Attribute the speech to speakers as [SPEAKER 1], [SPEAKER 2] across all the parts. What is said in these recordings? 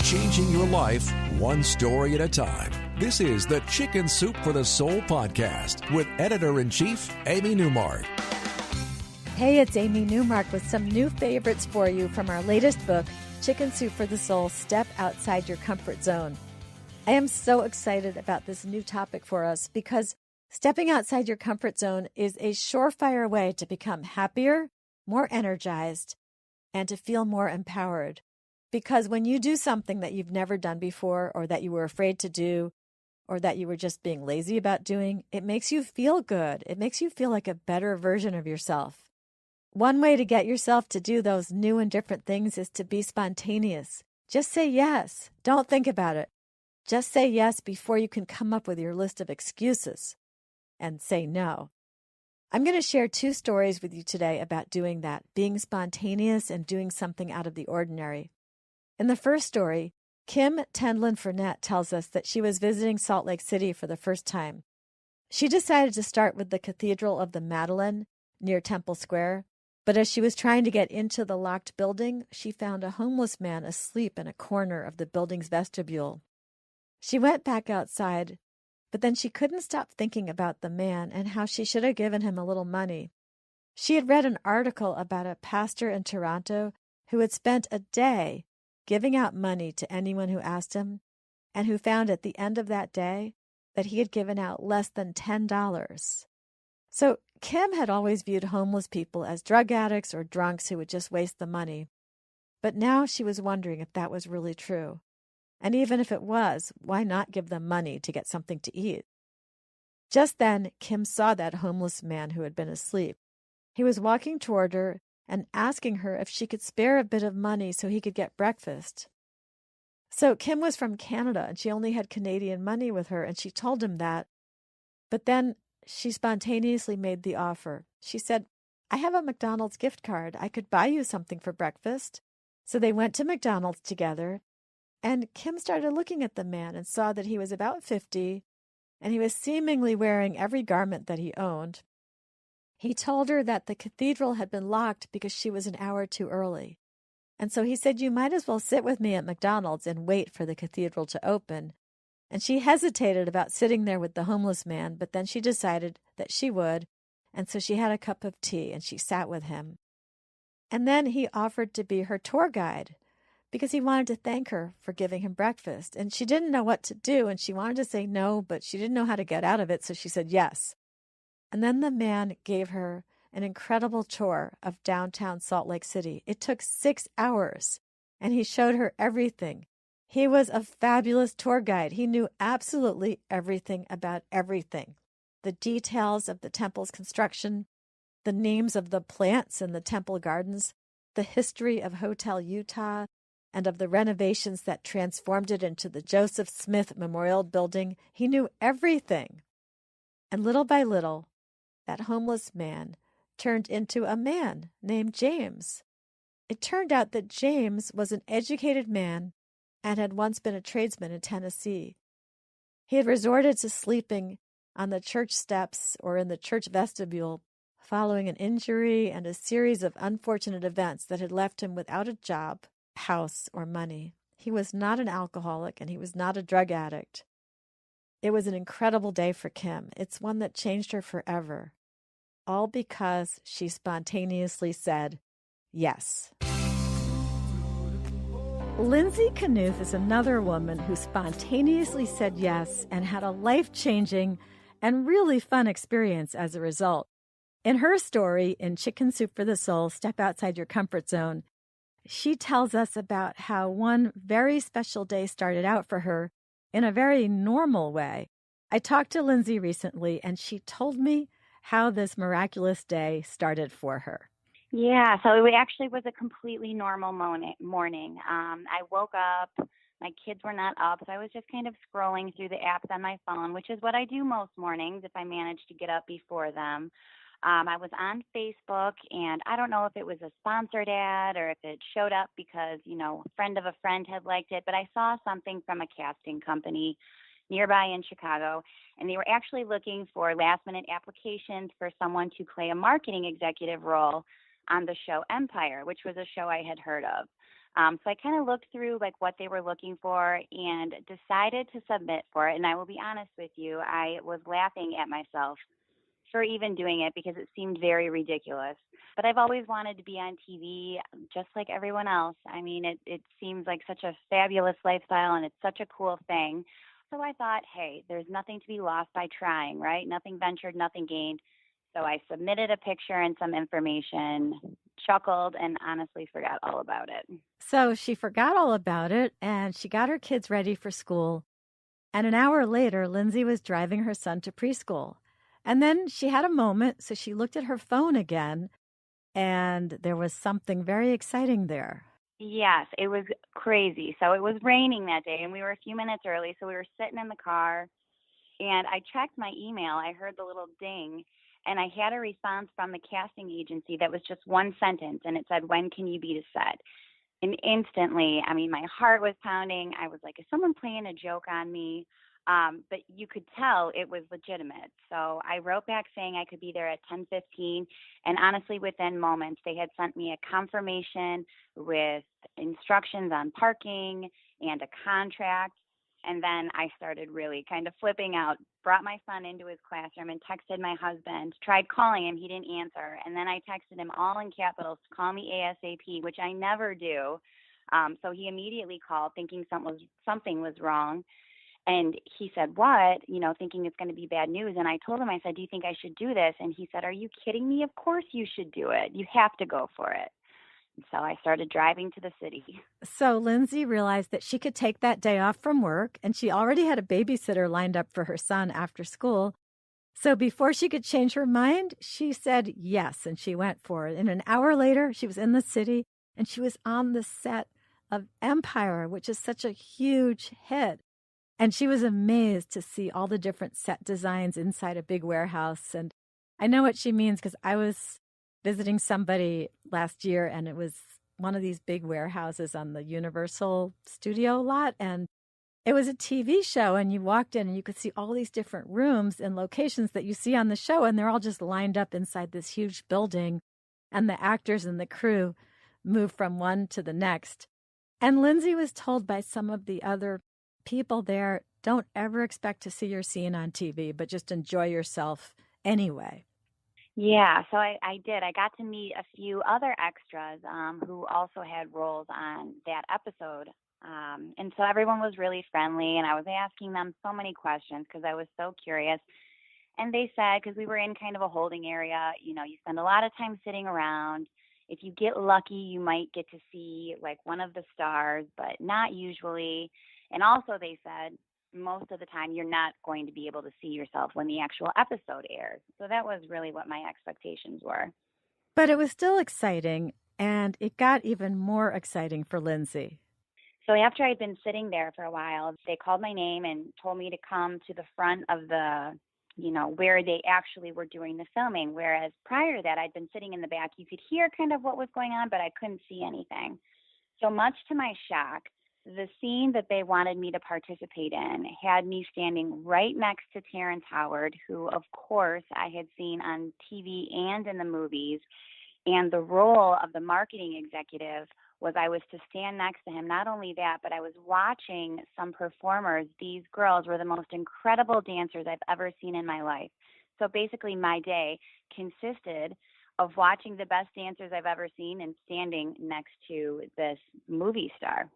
[SPEAKER 1] changing your life one story at a time. This is the Chicken Soup for the Soul podcast with Editor-in-Chief Amy Newmark.
[SPEAKER 2] Hey, it's Amy Newmark with some new favorites for you from our latest book, Chicken Soup for the Soul, Step Outside Your Comfort Zone. I am so excited about this new topic for us because stepping outside your comfort zone is a surefire way to become happier, more energized, and to feel more empowered. Because when you do something that you've never done before, or that you were afraid to do, or that you were just being lazy about doing, it makes you feel good. It makes you feel like a better version of yourself. One way to get yourself to do those new and different things is to be spontaneous. Just say yes. Don't think about it. Just say yes before you can come up with your list of excuses and say no. I'm going to share 2 stories with you today about doing that, being spontaneous and doing something out of the ordinary. In the first story, Kim Tendlin-Furnett tells us that she was visiting Salt Lake City for the first time. She decided to start with the Cathedral of the Madeleine near Temple Square, but as she was trying to get into the locked building, she found a homeless man asleep in a corner of the building's vestibule. She went back outside, but then she couldn't stop thinking about the man and how she should have given him a little money. She had read an article about a pastor in Toronto who had spent a day giving out money to anyone who asked him, and who found at the end of that day that he had given out less than $10. So Kim had always viewed homeless people as drug addicts or drunks who would just waste the money. But now she was wondering if that was really true. And even if it was, why not give them money to get something to eat? Just then, Kim saw that homeless man who had been asleep. He was walking toward her and asking her if she could spare a bit of money so he could get breakfast. So Kim was from Canada, and she only had Canadian money with her, and she told him that. But then she spontaneously made the offer. She said, "I have a McDonald's gift card. I could buy you something for breakfast." So they went to McDonald's together, and Kim started looking at the man and saw that he was about 50, and he was seemingly wearing every garment that he owned. He told her that the cathedral had been locked because she was an hour too early. And so he said, "You might as well sit with me at McDonald's and wait for the cathedral to open." And she hesitated about sitting there with the homeless man, but then she decided that she would, and so she had a cup of tea and she sat with him. And then he offered to be her tour guide because he wanted to thank her for giving him breakfast. And she didn't know what to do, and she wanted to say no, but she didn't know how to get out of it, so she said yes. And then the man gave her an incredible tour of downtown Salt Lake City. It took 6 hours, and he showed her everything. He was a fabulous tour guide. He knew absolutely everything about everything. The details of the temple's construction, the names of the plants in the temple gardens, the history of Hotel Utah, and of the renovations that transformed it into the Joseph Smith Memorial Building. He knew everything. And little by little, that homeless man turned into a man named James. It turned out that James was an educated man and had once been a tradesman in Tennessee. He had resorted to sleeping on the church steps or in the church vestibule following an injury and a series of unfortunate events that had left him without a job, house, or money. He was not an alcoholic and he was not a drug addict. It was an incredible day for Kim. It's one that changed her forever. All because she spontaneously said yes. Lindsay Knuth is another woman who spontaneously said yes and had a life-changing and really fun experience as a result. In her story, in Chicken Soup for the Soul, Step Outside Your Comfort Zone, she tells us about how one very special day started out for her in a very normal way. I talked to Lindsay recently, and she told me how this miraculous day started for her.
[SPEAKER 3] Yeah, so it actually was a completely normal morning. I woke up, my kids were not up, so I was just kind of scrolling through the apps on my phone, which is what I do most mornings if I manage to get up before them. I was on Facebook, and I don't know if it was a sponsored ad or if it showed up because, a friend of a friend had liked it, but I saw something from a casting company nearby in Chicago, and they were actually looking for last-minute applications for someone to play a marketing executive role on the show Empire, which was a show I had heard of. So I kind of looked through like what they were looking for and decided to submit for it. And I will be honest with you, I was laughing at myself for even doing it because it seemed very ridiculous. But I've always wanted to be on TV just like everyone else. I mean, it seems like such a fabulous lifestyle and it's such a cool thing. So I thought, hey, there's nothing to be lost by trying, right? Nothing ventured, nothing gained. So I submitted a picture and some information, chuckled, and honestly forgot all about it.
[SPEAKER 2] So she forgot all about it and she got her kids ready for school. And an hour later, Lindsay was driving her son to preschool. And then she had a moment, so she looked at her phone again, and there was something very exciting there.
[SPEAKER 3] Yes, it was crazy. So it was raining that day, and we were a few minutes early. So we were sitting in the car, and I checked my email. I heard the little ding, and I had a response from the casting agency that was just one sentence, and it said, "When can you be to set?" And instantly, I mean, my heart was pounding. I was like, is someone playing a joke on me? But you could tell it was legitimate. So I wrote back saying I could be there at 10:15. And honestly, within moments, they had sent me a confirmation with instructions on parking and a contract. And then I started really kind of flipping out, brought my son into his classroom and texted my husband, tried calling him, he didn't answer. And then I texted him all in capitals to call me ASAP, which I never do. So he immediately called thinking something was wrong. And he said, what? You know, thinking it's going to be bad news. And I told him, I said, do you think I should do this? And he said, are you kidding me? Of course you should do it. You have to go for it. So I started driving to the city.
[SPEAKER 2] So Lindsay realized that she could take that day off from work, and she already had a babysitter lined up for her son after school. So before she could change her mind, she said yes, and she went for it. And an hour later, she was in the city, and she was on the set of Empire, which is such a huge hit. And she was amazed to see all the different set designs inside a big warehouse. And I know what she means because I was visiting somebody last year, and it was one of these big warehouses on the Universal Studio lot. And it was a TV show, and you walked in and you could see all these different rooms and locations that you see on the show, and they're all just lined up inside this huge building. And the actors and the crew move from one to the next. And Lindsay was told by some of the other people there, don't ever expect to see your scene on TV, but just enjoy yourself anyway.
[SPEAKER 3] Yeah, so I did. I got to meet a few other extras who also had roles on that episode. And so everyone was really friendly, and I was asking them so many questions because I was so curious. And they said, because we were in kind of a holding area, you know, you spend a lot of time sitting around. If you get lucky, you might get to see like one of the stars, but not usually. And also they said, most of the time you're not going to be able to see yourself when the actual episode airs. So that was really what my expectations were.
[SPEAKER 2] But it was still exciting, and it got even more exciting for Lindsay.
[SPEAKER 3] So after I'd been sitting there for a while, they called my name and told me to come to the front of the, you know, where they actually were doing the filming. Whereas prior to that, I'd been sitting in the back. You could hear kind of what was going on, but I couldn't see anything. So much to my shock, the scene that they wanted me to participate in had me standing right next to Terrence Howard, who, of course, I had seen on TV and in the movies. And the role of the marketing executive was I was to stand next to him. Not only that, but I was watching some performers. These girls were the most incredible dancers I've ever seen in my life. So basically my day consisted of watching the best dancers I've ever seen and standing next to this movie star.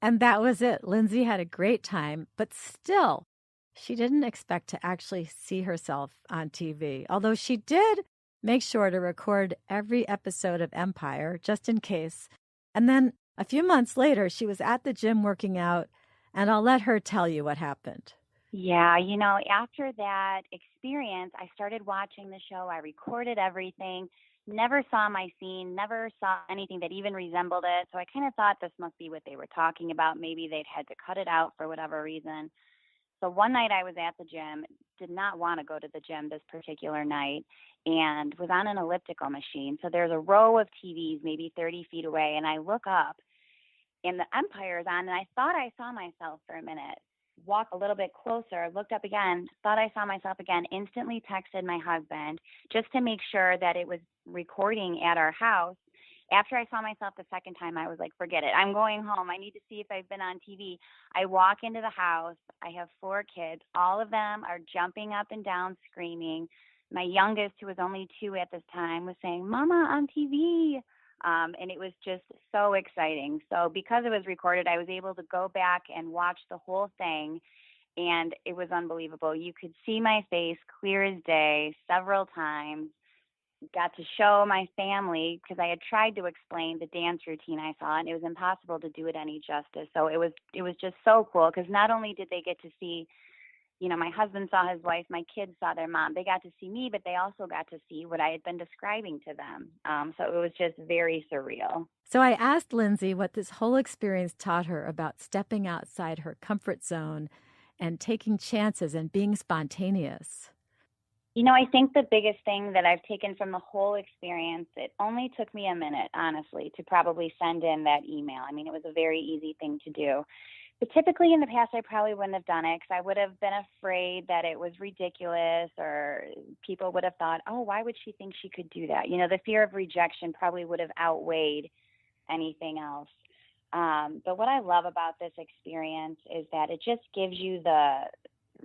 [SPEAKER 2] And that was it. Lindsay had a great time, but still, she didn't expect to actually see herself on TV, although she did make sure to record every episode of Empire just in case. And then a few months later, she was at the gym working out, and I'll let her tell you what happened.
[SPEAKER 3] Yeah, you know, after that experience, I started watching the show. I recorded everything, never saw my scene, never saw anything that even resembled it. So I kind of thought this must be what they were talking about. Maybe they'd had to cut it out for whatever reason. So one night I was at the gym, did not want to go to the gym this particular night, and was on an elliptical machine. So there's a row of TVs maybe 30 feet away, and I look up, and the Empire's on, and I thought I saw myself for a minute. Walked a little bit closer, looked up again, thought I saw myself again, instantly texted my husband just to make sure that it was recording at our house. After I saw myself the second time, I was like, forget it. I'm going home. I need to see if I've been on TV. I walk into the house. I have 4 kids. All of them are jumping up and down, screaming. My youngest, who was only 2 at this time, was saying, Mama, on TV. And it was just so exciting. So because it was recorded, I was able to go back and watch the whole thing. And it was unbelievable. You could see my face clear as day several times. Got to show my family, because I had tried to explain the dance routine I saw, and it was impossible to do it any justice. So it was just so cool, because not only did they get to see, my husband saw his wife, my kids saw their mom. They got to see me, but they also got to see what I had been describing to them. So it was just very surreal.
[SPEAKER 2] So I asked Lindsay what this whole experience taught her about stepping outside her comfort zone and taking chances and being spontaneous.
[SPEAKER 3] I think the biggest thing that I've taken from the whole experience, it only took me a minute, honestly, to probably send in that email. I mean, it was a very easy thing to do. But typically in the past, I probably wouldn't have done it, because I would have been afraid that it was ridiculous, or people would have thought, oh, why would she think she could do that? The fear of rejection probably would have outweighed anything else. But what I love about this experience is that it just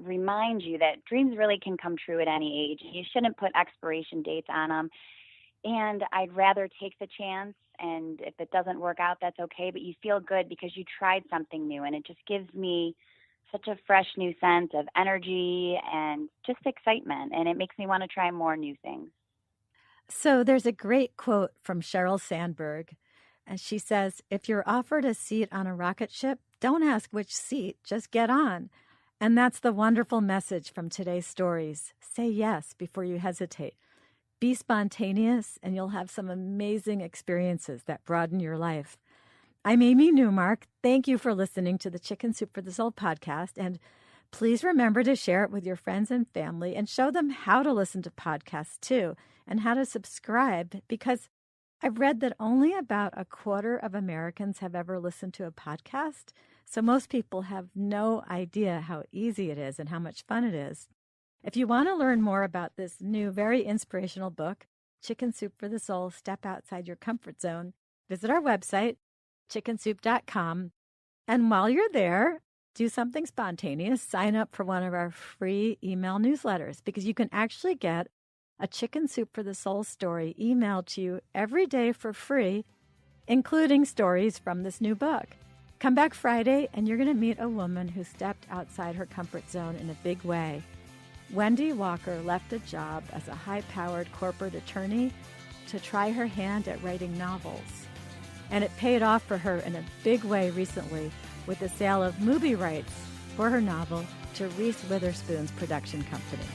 [SPEAKER 3] reminds you that dreams really can come true at any age. You shouldn't put expiration dates on them. And I'd rather take the chance, and if it doesn't work out, that's okay. But you feel good because you tried something new, and it just gives me such a fresh new sense of energy and just excitement. And it makes me want to try more new things.
[SPEAKER 2] So there's a great quote from Sheryl Sandberg. And she says, if you're offered a seat on a rocket ship, don't ask which seat, just get on. And that's the wonderful message from today's stories. Say yes before you hesitate. Be spontaneous, and you'll have some amazing experiences that broaden your life. I'm Amy Newmark. Thank you for listening to the Chicken Soup for the Soul podcast. And please remember to share it with your friends and family, and show them how to listen to podcasts too, and how to subscribe, because I've read that only about 1/4 of Americans have ever listened to a podcast. So most people have no idea how easy it is and how much fun it is. If you want to learn more about this new, very inspirational book, Chicken Soup for the Soul, Step Outside Your Comfort Zone, visit our website, chickensoup.com. And while you're there, do something spontaneous. Sign up for one of our free email newsletters, because you can actually get a Chicken Soup for the Soul story emailed to you every day for free, including stories from this new book. Come back Friday, and you're going to meet a woman who stepped outside her comfort zone in a big way. Wendy Walker left a job as a high-powered corporate attorney to try her hand at writing novels. And it paid off for her in a big way recently with the sale of movie rights for her novel to Reese Witherspoon's production company.